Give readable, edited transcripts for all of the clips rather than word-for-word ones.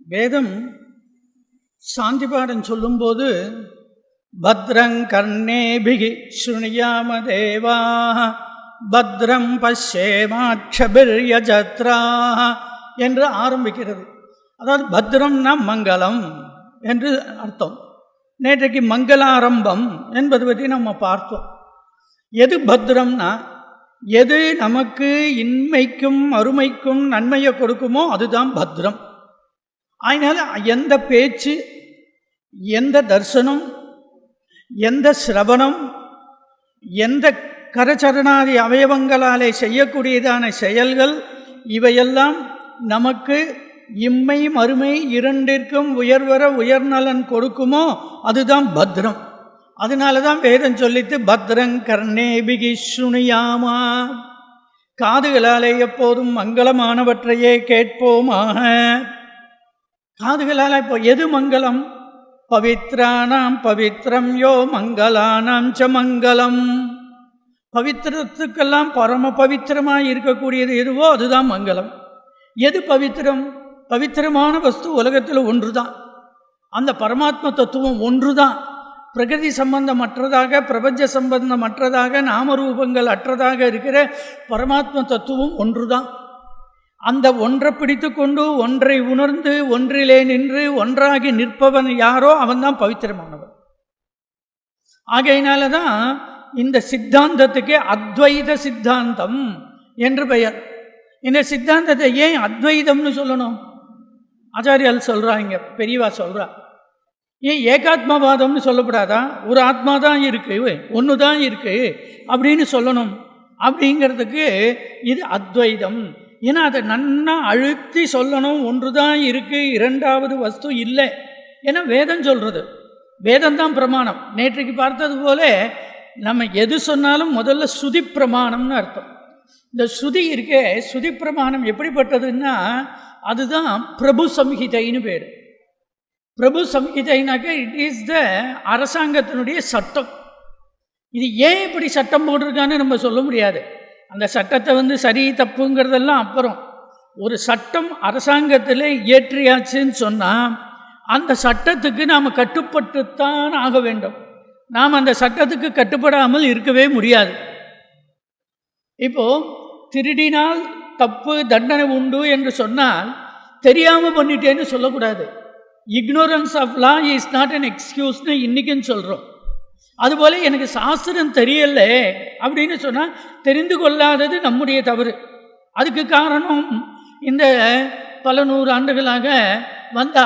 வேதம் சாந்தி பாடம் சொல்லும்போது பத்ரங் கர்ணேபிகி ஸ்ருணியாம தேவாः பத்ரம் பஷ்யேமாட்சபிர்யஜத்ராः என்று ஆரம்பிக்கிறது. அதாவது பத்ரம்னா மங்களம் என்று அர்த்தம். நேற்றைக்கு மங்களாரம்பம் என்பது பற்றி நம்ம பார்த்தோம். எது பத்ரம்னா எது நமக்கு இன்மைக்கும் அருமைக்கும் நன்மையை கொடுக்குமோ அதுதான் பத்ரம். அதனால் எந்த பேச்சு, எந்த தர்சனம், எந்த சிரவணம், எந்த கரச்சரணாதி அவயவங்களாலே செய்யக்கூடியதான செயல்கள் இவையெல்லாம் நமக்கு இம்மை மறுமை இரண்டிற்கும் உயர்வர உயர்நலன் கொடுக்குமோ அதுதான் பத்ரம். அதனால தான் வேதம் சொல்லித்து பத்ரங் கர்ணேபிகி ஸ்ருணியாமா, காதுகளாலே எப்போதும் மங்களமானவற்றையே கேட்போமாக. காதுகளால் இப்போ எது மங்களம்? பவித்ரானாம் பவித்ரம் யோ மங்களானாம் ச மங்களம். பவித்திரத்துக்கெல்லாம் பரம பவித்திரமாக இருக்கக்கூடியது எதுவோ அதுதான் மங்களம். எது பவித்திரம்? பவித்திரமான வஸ்து உலகத்தில் ஒன்று தான். அந்த பரமாத்ம தத்துவம் ஒன்று தான். பிரகிருதி சம்பந்தமற்றதாக, பிரபஞ்ச சம்பந்தமற்றதாக, நாமரூபங்கள் அற்றதாக இருக்கிற பரமாத்ம தத்துவம் ஒன்று தான். அந்த ஒன்றை பிடித்து கொண்டு ஒன்றை உணர்ந்து ஒன்றிலே நின்று ஒன்றாகி நிற்பவன் யாரோ அவன்தான் பவித்திரமானவன். ஆகையினால தான் இந்த சித்தாந்தத்துக்கு அத்வைத சித்தாந்தம் என்று பெயர். இந்த சித்தாந்தத்தை ஏன் அத்வைதம்னு சொல்லணும்? ஆச்சாரியால் சொல்கிறாங்க, பெரியவா சொல்கிறா. ஏன் ஏகாத்மவாதம்னு சொல்லப்படாதா? ஒரு ஆத்மா தான் இருக்குது, ஒன்று தான் இருக்குது அப்படின்னு சொல்லணும். அப்படிங்கிறதுக்கு இது அத்வைதம். ஏன்னா அதை நன்னா அழுத்தி சொல்லணும். ஒன்று தான் இருக்குது, இரண்டாவது வஸ்து இல்லை. ஏன்னா வேதம் சொல்கிறது, வேதம்தான் பிரமாணம். நேற்றைக்கு பார்த்தது போல நம்ம எது சொன்னாலும் முதல்ல ஸ்ருதி பிரமாணம்னு அர்த்தம். இந்த ஸ்ருதி இருக்கே, ஸ்ருதி பிரமாணம் எப்படிப்பட்டதுன்னா அதுதான் பிரபு சம்ஹிதைன்னு பேர். பிரபு சம்ஹிதைனாக்க இட் இஸ் த அரசாங்கத்தினுடைய சட்டம். இது ஏன் இப்படி சட்டம் போட்டிருக்கான்னு நம்ம சொல்ல முடியாது. அந்த சட்டத்தை சரி தப்புங்கிறதெல்லாம் அப்புறம். ஒரு சட்டம் அரசாங்கத்தில் இயற்றியாச்சுன்னு சொன்னால் அந்த சட்டத்துக்கு நாம் கட்டுப்பட்டுத்தான் ஆக வேண்டும். நாம் அந்த சட்டத்துக்கு கட்டுப்படாமல் இருக்கவே முடியாது. இப்போது திருடினால் தப்பு தண்டனை உண்டு என்று சொன்னால் தெரியாமல் பண்ணிட்டேன்னு சொல்லக்கூடாது. Ignorance of law is not an எக்ஸ்கியூஸ்னு இன்றைக்குன்னு சொல்கிறோம். அதுபோல் எனக்கு சாஸ்திரம் தெரியல அப்படின்னு சொன்னால் தெரிந்து கொள்ளாதது நம்முடைய தவறு. அதுக்கு காரணம் இந்த பல நூறு ஆண்டுகளாக வந்த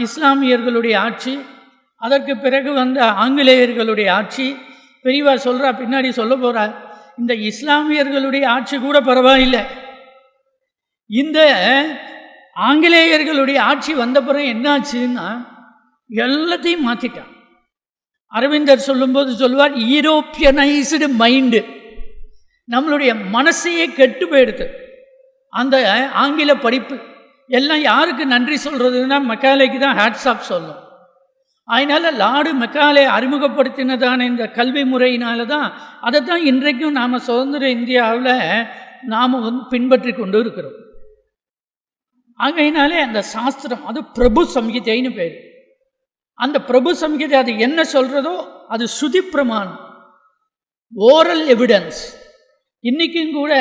இஸ்லாமியர்களுடைய ஆட்சி, அதற்கு பிறகு வந்த ஆங்கிலேயர்களுடைய ஆட்சி. பெரியவா சொல்கிறா, பின்னாடி சொல்ல போகிறா, இந்த இஸ்லாமியர்களுடைய ஆட்சி கூட பரவாயில்லை, இந்த ஆங்கிலேயர்களுடைய ஆட்சி வந்த பிறகு என்னாச்சுன்னா எல்லாத்தையும் மாற்றிட்டான். அரவிந்தர் சொல்லும்போது சொல்லுவார், யூரோப்பியனைஸ்டு மைண்டு, நம்மளுடைய மனசையே கெட்டு போயிடுது அந்த ஆங்கில படிப்பு. எல்லாம் யாருக்கு நன்றி சொல்கிறதுன்னா மெக்காலேக்கு தான் ஹேட்ஸ் ஆஃப் சொல்லணும். அதனால் லார்டு மெக்காலே அறிமுகப்படுத்தினதான இந்த கல்வி முறையினால தான் அதை தான் இன்றைக்கும் நாம் சுதந்திர இந்தியாவில் நாம் பின்பற்றி கொண்டு இருக்கிறோம். ஆகையினாலே அந்த சாஸ்திரம் அது பிரபு சம்ஹிதைன்னு பேர். அந்த பிரபு சம்ஹிதை அது என்ன சொல்கிறதோ அது ஸ்ருதி பிரமாணம், ஓரல் எவிடன்ஸ். இன்றைக்கும் கூட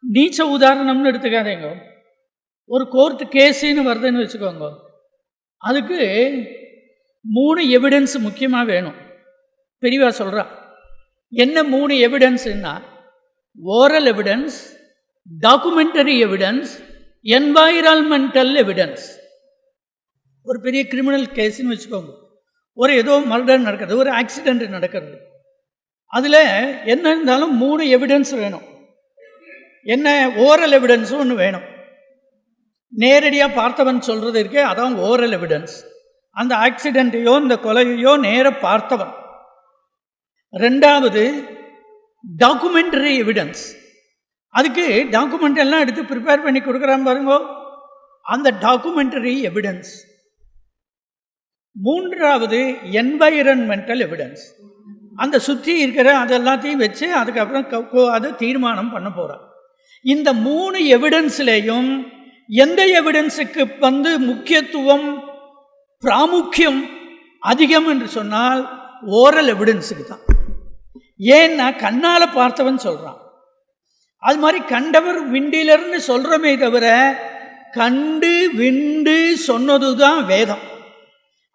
நீச்ச உதாரணம்னு எடுத்துக்காதீங்க. ஒரு கோர்ட்டு கேஸுன்னு வருதுன்னு வச்சுக்கோங்க, அதுக்கு 3 எவிடன்ஸ் முக்கியமாக வேணும். பெரியவா சொல்கிறா, என்ன 3 எவிடன்ஸுன்னா oral evidence, documentary evidence, environmental evidence. ஒரு பெரிய கிரிமினல் கேஸுன்னு வச்சுக்கோங்க, ஒரு ஏதோ மர்டர் நடக்கிறது, ஒரு ஆக்சிடெண்ட் நடக்கிறது, அதில் என்ன இருந்தாலும் 3 எவிடன்ஸ் வேணும். என்ன ஓரல் எவிடன்ஸும் ஒன்று வேணும். நேரடியாக பார்த்தவன் சொல்கிறது இருக்கே அதான் ஓரல் எவிடன்ஸ். அந்த ஆக்சிடெண்ட்டையோ இந்த கொலையோ நேர பார்த்தவன். ரெண்டாவது டாக்குமெண்டரி எவிடன்ஸ். அதுக்கு டாக்குமெண்ட் எல்லாம் எடுத்து ப்ரிப்பேர் பண்ணி கொடுக்குறான் பாருங்க, அந்த டாக்குமெண்டரி எவிடன்ஸ். மூன்றாவது என்வைரன்மெண்டல் எவிடன்ஸ். அந்த சுற்றி இருக்கிற அதெல்லாத்தையும் வச்சு அதுக்கப்புறம் அதை தீர்மானம் பண்ண போகிறான். இந்த 3 எவிடன்ஸ்லேயும் எந்த எவிடன்ஸுக்கு முக்கியத்துவம் பிராமுக்கியம் அதிகம் என்று சொன்னால் ஓரல் எவிடன்ஸுக்கு தான். ஏன்னா கண்ணால் பார்த்தவன் சொல்கிறான். அது மாதிரி கண்டவர் விண்டிலர்னு சொல்கிறோமே தவிர கண்டு விண்டு சொன்னது தான் வேதம்.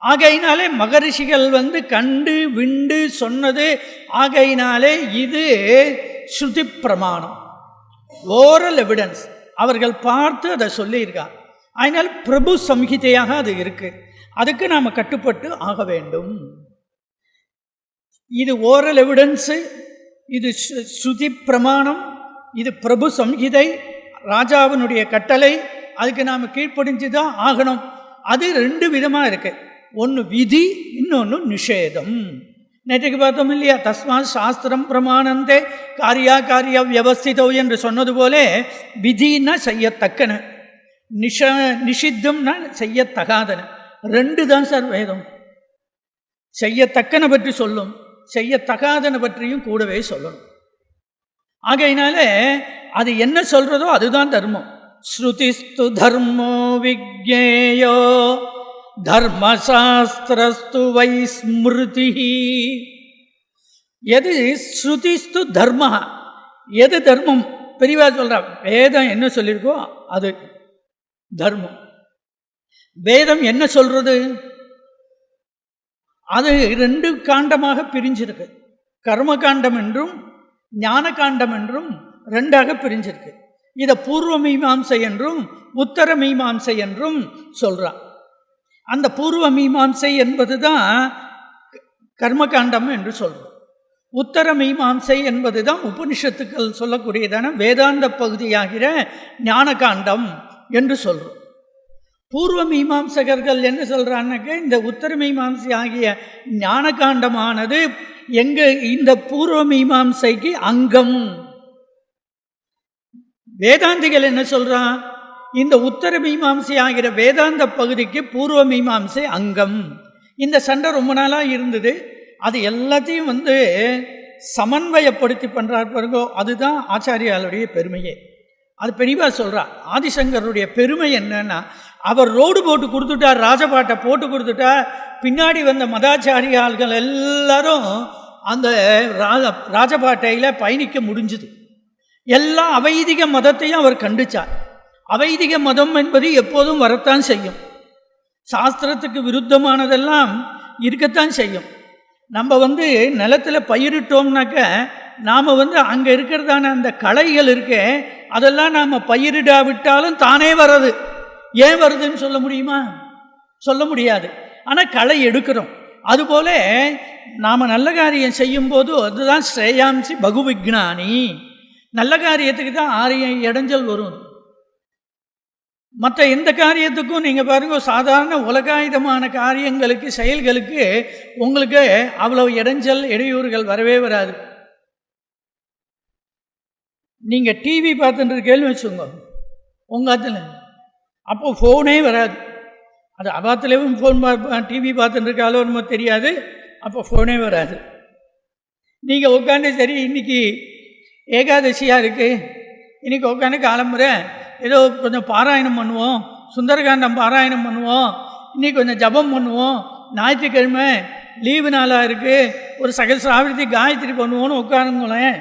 ஆகையினாலே மகரிஷிகள் கண்டு விண்டு சொன்னது. ஆகையினாலே இது ஸ்ருதி பிரமாணம், ஓரல் எவிடன்ஸ். அவர்கள் பார்த்து அதை சொல்லியிருக்காங்க. அதனால் பிரபு சம்ஹிதையாக அது இருக்குது. அதுக்கு நாம் கட்டுப்பட்டு ஆக வேண்டும். இது ஓரல் எவிடன்ஸு, இது ஸ்ருதி பிரமாணம், இது பிரபு சம்ஹிதை, ராஜாவினுடைய கட்டளை. அதுக்கு நாம் கீழ்ப்படிஞ்சு தான் ஆகணும். அது ரெண்டு விதமாக இருக்குது. ஒன்று விதி, இன்னொன்று நிஷேதம். நேற்றுக்கு பார்த்தோம் இல்லையா? தஸ்மாத் சாஸ்திரம் பிரமாணந்தே காரியா வியவஸ்திதோ என்று சொன்னது போல விதின்னா செய்யத்தக்கன, நிஷித்தம்னா செய்யத்தகாதன. ரெண்டு தான் சார் வேதம். செய்யத்தக்கன பற்றி சொல்லும், செய்யத்தகாதன பற்றியும் கூடவே சொல்லணும். ஆகையினால அது என்ன சொல்றதோ அதுதான் தர்மம். ஸ்ருதிஸ்து தர்மோ விக்ஞேயோ தர்மசாஸ்திரஸ்து வை ஸ்மிருதி. எது ஸ்ருதிஸ்து தர்ம, எது தர்மம் பெரியவா சொல்ற, வேதம் என்ன சொல்லியிருக்கோ அது தர்மம். வேதம் என்ன சொல்றது? அது ரெண்டு காண்டமாக பிரிஞ்சிருக்கு. கர்ம காண்டம் என்றும் ஞான காண்டம் என்றும் ரெண்டாக பிரிஞ்சிருக்கு. இதை பூர்வ மீமாம்சை என்றும் உத்தர மீமாம்சை என்றும் சொல்றான். அந்த பூர்வ மீமாம்சை என்பது தான் கர்மகாண்டம் என்று சொல்கிறோம். உத்தர மீமாம்சை என்பது தான் உபனிஷத்துக்கள் சொல்லக்கூடியதான வேதாந்த பகுதியாகிற ஞான காண்டம் என்று சொல்கிறோம். பூர்வ மீமாம்சகர்கள் என்ன சொல்கிறான்னாக்க, இந்த உத்தர மீமாம்சை ஆகிய ஞான காண்டமானது இந்த பூர்வ மீமாம்சைக்கு அங்கம். வேதாந்திகள் என்ன சொல்கிறான்? இந்த உத்தர மீமாம்சை ஆகிற வேதாந்த பகுதிக்கு பூர்வ மீமாம்சை அங்கம். இந்த சண்டை ரொம்ப நாளாக இருந்தது. அது எல்லாத்தையும் சமன்வயப்படுத்தி பண்ணுறார் பாருங்கோ. அதுதான் ஆச்சாரியாளுடைய பெருமையே. அது பெரியவா சொல்கிறார். ஆதிசங்கருடைய பெருமை என்னன்னா, அவர் ரோடு போட்டு கொடுத்துட்டார், ராஜபாட்டை போட்டு கொடுத்துட்டார். பின்னாடி வந்த மதாச்சாரியாள்கள் எல்லாரும் அந்த ராஜபாட்டையில் பயணிக்க முடிஞ்சுது. எல்லா அவைதிக மதத்தையும் அவர் கண்டிச்சார். அவைதிக மதம் என்பது எப்போதும் வரத்தான் செய்யும். சாஸ்திரத்துக்கு விருத்தமானதெல்லாம் இருக்கத்தான் செய்யும். நம்ம நிலத்தில் பயிரிட்டோம்னாக்க நாம் அங்கே இருக்கிறதான அந்த களைகள் இருக்கே, அதெல்லாம் நாம் பயிரிடாவிட்டாலும் தானே வர்றது. ஏன் வருதுன்னு சொல்ல முடியுமா? சொல்ல முடியாது. ஆனால் களை எடுக்கிறோம். அதுபோல் நாம் நல்ல காரியம் செய்யும்போது அதுதான் ஸ்ரேயாம்சி பகு விக்னானி. நல்ல காரியத்துக்கு தான் 6 இடைஞ்சல் வரும். மற்ற எந்த காரியத்துக்கும் நீங்கள் பாருங்க, சாதாரண உலகாயுதமான காரியங்களுக்கு செயல்களுக்கு உங்களுக்கு அவ்வளவு இடைஞ்சல் இடையூறுகள் வரவே வராது. நீங்கள் டிவி பார்த்துட்டு இருக்கேன்னு வச்சுக்கோங்க உங்கள் ஆற்றுல, அப்போ ஃபோனே வராது. அது அவாத்துலேயும் ஃபோன் டிவி பார்த்துட்டு இருக்காலோ நம்ம தெரியாது, அப்போ ஃபோனே வராது. நீங்கள் உட்காந்து சரி இன்றைக்கி ஏகாதசியாக இருக்குது, இன்றைக்கி உட்காந்து காலம்புரை ஏதோ கொஞ்சம் பாராயணம் பண்ணுவோம், சுந்தரகாண்டம் பாராயணம் பண்ணுவோம், இன்றைக்கி கொஞ்சம் ஜபம் பண்ணுவோம், ஞாயிற்றுக்கிழமை லீவு நாளாக இருக்குது, ஒரு சகசிராவர்த்தி காயத்ரி பண்ணுவோன்னு உட்காருங்களேன்.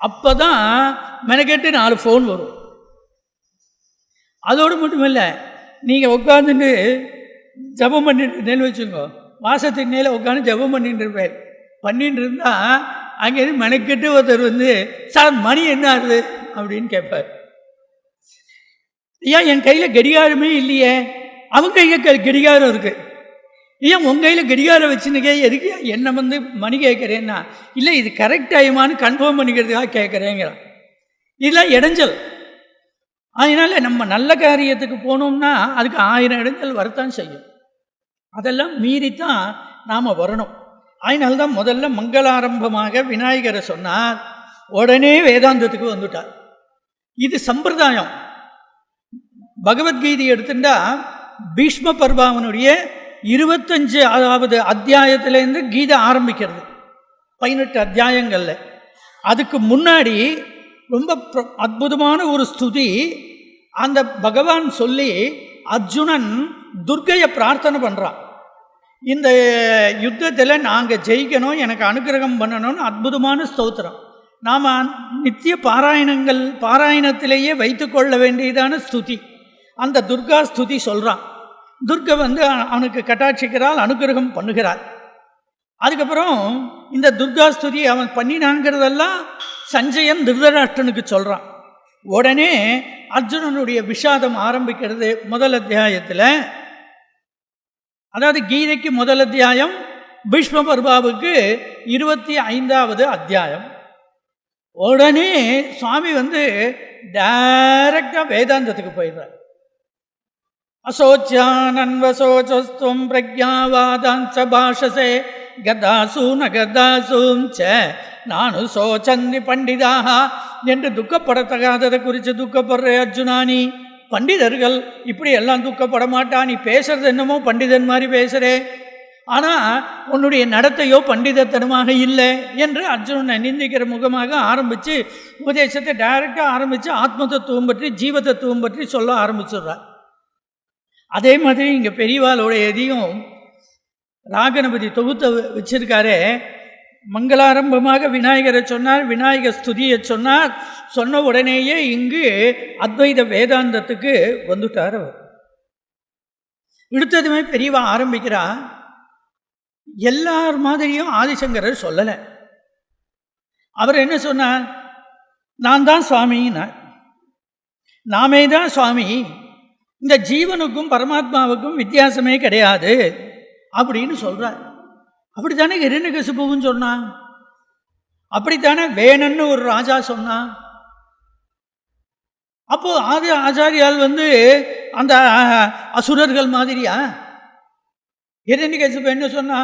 அப்போ தான் மெனக்கெட்டு 4 ஃபோன் வரும். அதோடு மட்டும் இல்லை, நீங்கள் உட்காந்துட்டு ஜபம் பண்ணிட்டு வச்சுக்கோ, வாசத்துக்கு மேலே உட்காந்து ஜபம் பண்ணிட்டு இருப்பேன். பண்ணிட்டு இருந்தால் அங்கேருந்து மெனக்கெட்டு ஒருத்தர் சார் மணி என்ன ஆகுது அப்படின்னு கேட்பார். ஐயா என் கையில் கடிகாரமே இல்லையே. அவங்க கையில் கடிகாரம் இருக்குது. ஏன் உங்கள் கையில் கடிகாரம் வச்சுன்னுக்கே எதுக்கு என்னை மணி கேட்குறேன்னா, இல்லை இது கரெக்ட் டைமானு கன்ஃபார்ம் பண்ணிக்கிறதுக்காக கேட்குறேங்கிறான். இதெல்லாம் இடைஞ்சல். அதனால் நம்ம நல்ல காரியத்துக்கு போனோம்னா அதுக்கு 1000 இடைஞ்சல் வரத்தான் செய்யும். அதெல்லாம் மீறித்தான் நாம் வரணும். அதனால்தான் முதல்ல மங்களாரம்பமாக விநாயகரை சொன்னார், உடனே வேதாந்தத்துக்கு வந்துட்டார். இது சம்பிரதாயம். பகவத்கீதை எடுத்துட்டா பீஷ்ம பர்வாவனுடைய 25வது அத்தியாயத்திலேருந்து கீதை ஆரம்பிக்கிறது, 18 அத்தியாயங்களில். அதுக்கு முன்னாடி ரொம்ப அற்புதமான ஒரு ஸ்துதி அந்த பகவான் சொல்லி அர்ஜுனன் துர்க்கையை பிரார்த்தனை பண்ணுறான். இந்த யுத்தத்தில் நாங்கள் ஜெயிக்கணும், எனக்கு அனுக்கிரகம் பண்ணணும்னு அற்புதமான ஸ்தோத்திரம். நாம் நித்திய பாராயணத்திலேயே வைத்து கொள்ள வேண்டியதான ஸ்துதி. அந்த துர்கா ஸ்துதி சொல்கிறான். துர்கை அவனுக்கு கட்டாட்சிக்கிறாள், அனுக்கிரகம் பண்ணுகிறாள். அதுக்கப்புறம் இந்த துர்கா ஸ்துதி அவன் பண்ணினாங்கிறதெல்லாம் சஞ்சயன் திருதராஷ்டிரனுக்கு சொல்கிறான். உடனே அர்ஜுனனுடைய விஷாதம் ஆரம்பிக்கிறது. முதல் அத்தியாயத்தில், அதாவது கீதைக்கு முதல் அத்தியாயம், பீஷ்ம பர்வாவுக்கு 25வது அத்தியாயம். உடனே சுவாமி டைரக்டாக வேதாந்தத்துக்கு போயிடுறார். அசோச்யானன்வசோச்சஸ்துவம் பிரக்ஞாவாதாஞ்ச பாஷசே கதாசூ நகதாசூம் ச நானு சோச்சந்தி பண்டிதாக என்று துக்கப்படத்தகாததை குறித்து துக்கப்படுற அர்ஜுனானி. பண்டிதர்கள் இப்படி எல்லாம் துக்கப்பட மாட்டா, நீ பேசுறது என்னமோ பண்டிதன் மாதிரி பேசுகிறே, ஆனால் உன்னுடைய நடத்தையோ பண்டிதத்தனமாக இல்லை என்று அர்ஜுனனை நிந்திக்கிற முகமாக ஆரம்பித்து உபதேசத்தை டைரக்டாக ஆரம்பித்து ஆத்ம தத்துவம் பற்றி ஜீவ தத்துவம் பற்றி சொல்ல ஆரம்பிச்சிடுறார். அதே மாதிரி இங்கே பெரியவாளுடைய எதையும் ராகணபதி தொகுத்த வச்சிருக்காரே. மங்களாரம்பமாக விநாயகரை சொன்னார், விநாயகர் ஸ்துதியை சொன்னார். சொன்ன உடனேயே இங்கு அத்வைத வேதாந்தத்துக்கு வந்துட்டார் அவர். எடுத்ததுமே பெரியவா ஆரம்பிக்கிறா. எல்லார் மாதிரியும் ஆதிசங்கரர் சொல்லலை. அவர் என்ன சொன்னார்? நான் தான் சுவாமின்னார். நாமே தான் சுவாமி, இந்த ஜீவனுக்கும் பரமாத்மாவுக்கும் வித்தியாசமே கிடையாது அப்படின்னு சொல்கிறார். அப்படித்தானே ஹிரண்யகசிபுவும் சொன்னான், அப்படித்தானே வேணன்னு ஒரு ராஜா சொன்னான். அப்போ ஆச்சாரியால் அந்த அசுரர்கள் மாதிரியா? ஹிரண்யகசிபு என்ன சொன்னா?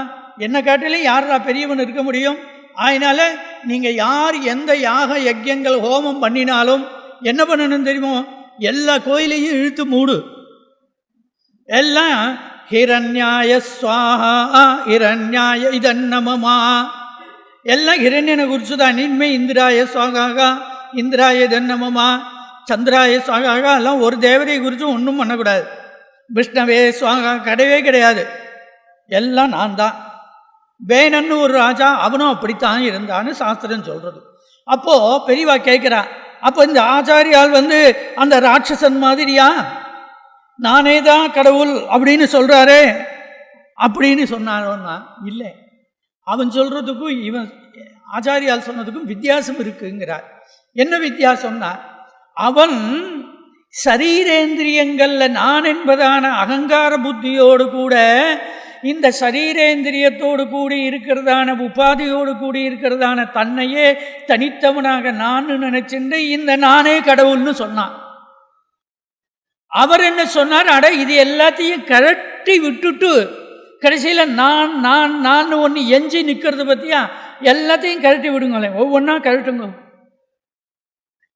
என்ன காட்டிலும் யாரா பெரியவன் இருக்க முடியும்? அதனால நீங்கள் யார் எந்த யாக யஜ்யங்கள் ஹோமம் பண்ணினாலும் என்ன பண்ணணும் தெரியுமோ? எல்லா கோயிலையும் இழுத்து மூடு. எல்லாம் ஹிரண்யாய ஸ்வாஹா ஹிரண்யாய இதன்னமமா, எல்லாம் ஹிரண்யனை குறித்து தான். இனிமே இந்திராய ஸ்வாகா இந்திராய இதன்னமமா சந்திராய ஸ்வாகா எல்லாம் ஒரு தேவதையை குறித்து ஒன்றும் பண்ணக்கூடாது. விஷ்ணவே ஸ்வாகா கிடையவே கிடையாது. எல்லாம் நான் தான். வேணன்னு ஒரு ராஜா, அவனும் அப்படித்தான் இருந்தான்னு சாஸ்திரம் சொல்கிறது. அப்போது பெரியவா கேட்குறா, அப்போ இந்த ஆச்சாரியால் அந்த ராட்சசன் மாதிரியா? நானே தான் கடவுள் அப்படின்னு சொல்கிறாரே அப்படின்னு சொன்னாரோன்னா இல்லை. அவன் சொல்கிறதுக்கும் இவன் ஆச்சாரியால் சொன்னதுக்கும் வித்தியாசம் இருக்குங்கிறார். என்ன வித்தியாசம்னா, அவன் சரீரேந்திரியங்களில் நான் என்பதான அகங்கார புத்தியோடு கூட இந்த சரீரேந்திரியத்தோடு கூடி இருக்கிறதான உபாதியோடு கூடி இருக்கிறதான தன்னையே தனித்தவனாக நான் நினைச்சுட்டு இந்த நானே கடவுள்னு சொன்னான். அவர் என்ன சொன்னார்? அட, இது எல்லாத்தையும் கழட்டி விட்டுட்டு கடைசியில் நான் நான் நான் ஒன்று எஞ்சி நிற்கிறது பற்றியா? எல்லாத்தையும் கழட்டி விடுங்களேன், ஒவ்வொன்றா கழட்டுங்க.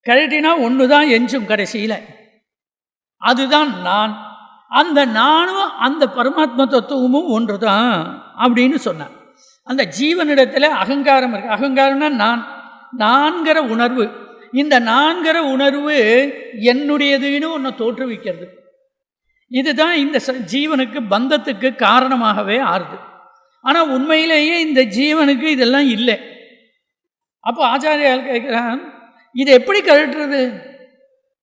கழட்டினா ஒன்று தான் எஞ்சும் கடைசியில், அதுதான் நான். அந்த நானும் அந்த பரமாத்ம தத்துவமும் ஒன்று தான் அப்படின்னு சொன்னான். அந்த ஜீவனிடத்தில் அகங்காரம் இருக்குது. அகங்காரம்னா நான்கிற உணர்வு. இந்த நான்கிற உணர்வு என்னுடையதுன்னு ஒன்று தோற்றுவிக்கிறது. இதுதான் இந்த ஜீவனுக்கு பந்தத்துக்கு காரணமாகவே ஆறுது. ஆனால் உண்மையிலேயே இந்த ஜீவனுக்கு இதெல்லாம் இல்லை. அப்போ ஆச்சாரியால் கேட்குறான், இது எப்படி கழட்டுறது?